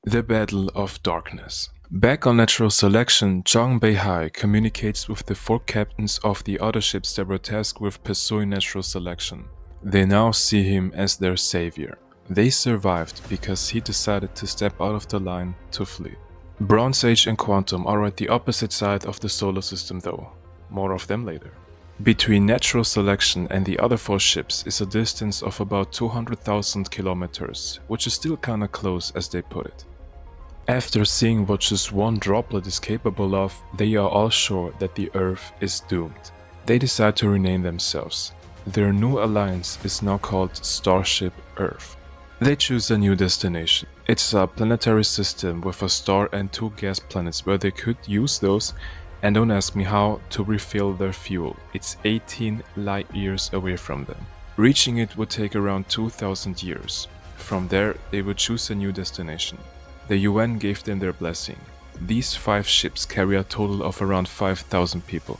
The Battle of Darkness. Back on Natural Selection, Zhang Beihai communicates with the four captains of the other ships that were tasked with pursuing Natural Selection. They now see him as their savior. They survived because he decided to step out of the line to flee. Bronze Age and Quantum are at the opposite side of the solar system though. More of them later. Between Natural Selection and the other four ships is a distance of about 200,000 kilometers, which is still kinda close as they put it. After seeing what just one droplet is capable of, they are all sure that the Earth is doomed. They decide to rename themselves. Their new alliance is now called Starship Earth. They choose a new destination. It's a planetary system with a star and two gas planets where they could use those, and don't ask me how, to refill their fuel. It's 18 light years away from them. Reaching it would take around 2000 years. From there, they would choose a new destination. The UN gave them their blessing. These 5 ships carry a total of around 5,000 people.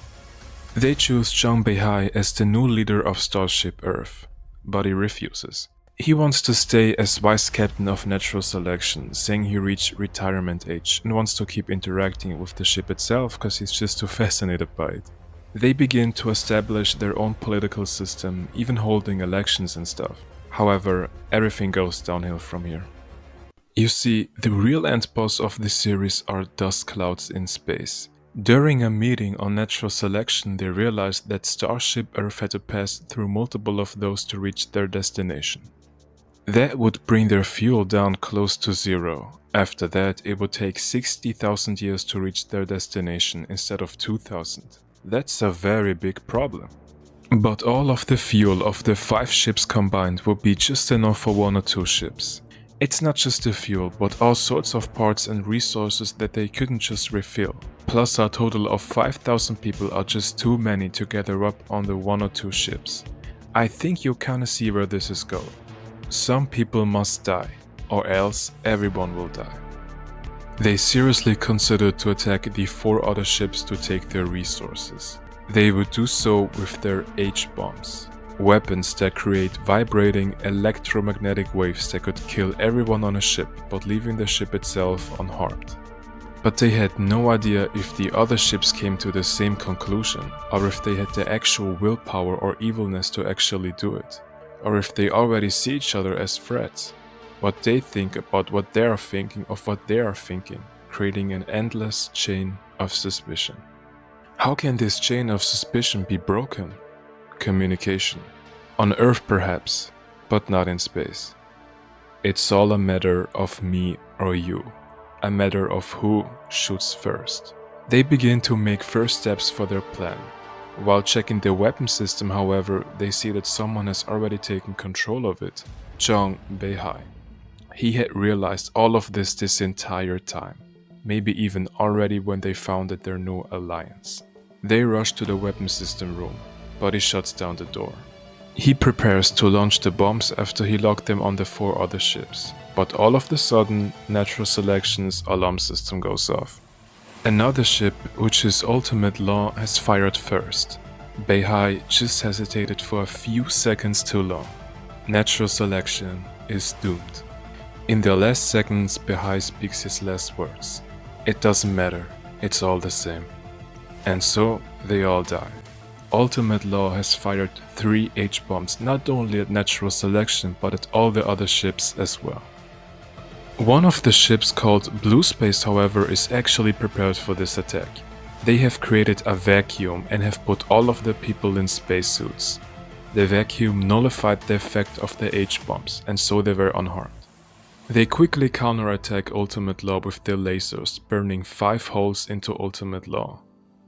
They choose Zhang Beihai as the new leader of Starship Earth, but he refuses. He wants to stay as vice captain of Natural Selection, saying he reached retirement age and wants to keep interacting with the ship itself because he's just too fascinated by it. They begin to establish their own political system, even holding elections and stuff. However, everything goes downhill from here. You see, the real end boss of this series are dust clouds in space. During a meeting on Natural Selection, they realized that Starship Earth had to pass through multiple of those to reach their destination. That would bring their fuel down close to zero. After that, it would take 60,000 years to reach their destination instead of 2,000. That's a very big problem. But all of the fuel of the 5 ships combined would be just enough for 1 or 2 ships. It's not just the fuel, but all sorts of parts and resources that they couldn't just refill. Plus a total of 5,000 people are just too many to gather up on the 1 or 2 ships. I think you kinda see where this is going. Some people must die, or else everyone will die. They seriously considered to attack the 4 other ships to take their resources. They would do so with their H-bombs. Weapons that create vibrating electromagnetic waves that could kill everyone on a ship, but leaving the ship itself unharmed. But they had no idea if the other ships came to the same conclusion, or if they had the actual willpower or evilness to actually do it, or if they already see each other as threats. What they think about what they are thinking of what they are thinking, creating an endless chain of suspicion. How can this chain of suspicion be broken? Communication. On Earth perhaps, but not in space. It's all a matter of me or you, a matter of who shoots first. They begin to make first steps for their plan. While checking the weapon system, however, they see that someone has already taken control of it, Zhang Beihai. He had realized all of this entire time, maybe even already when they founded their new alliance. They rush to the weapon system room, but he shuts down the door. He prepares to launch the bombs after he locked them on the 4 other ships, but all of a sudden, Natural Selection's alarm system goes off. Another ship, which is Ultimate Law, has fired first. Beihai just hesitated for a few seconds too long. Natural Selection is doomed. In the last seconds, Beihai speaks his last words. It doesn't matter, it's all the same. And so, they all die. Ultimate Law has fired 3 H-bombs not only at Natural Selection but at all the other ships as well. One of the ships called Blue Space, however, is actually prepared for this attack. They have created a vacuum and have put all of the people in spacesuits. The vacuum nullified the effect of the H-bombs, and so they were unharmed. They quickly counterattack Ultimate Law with their lasers, burning 5 holes into Ultimate Law.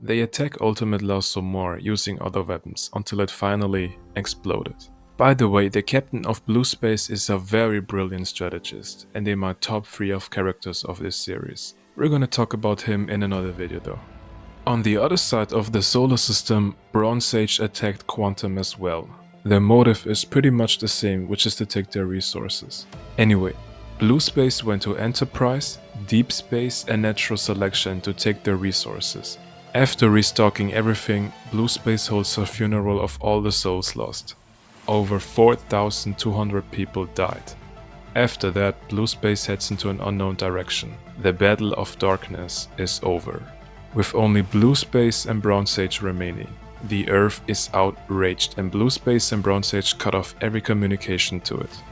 They attack Ultimate Law some more, using other weapons, until it finally exploded. By the way, the captain of Blue Space is a very brilliant strategist, and in my top 3 of characters of this series. We're gonna talk about him in another video though. On the other side of the solar system, Bronze Age attacked Quantum as well. Their motive is pretty much the same, which is to take their resources. Anyway, Blue Space went to Enterprise, Deep Space and Natural Selection to take their resources. After restocking everything, Blue Space holds a funeral of all the souls lost. Over 4,200 people died. After that, blue space heads into an unknown direction. The Battle of Darkness is over. With only blue space and brown sage remaining, the Earth is outraged and blue space and brown sage cut off every communication to it.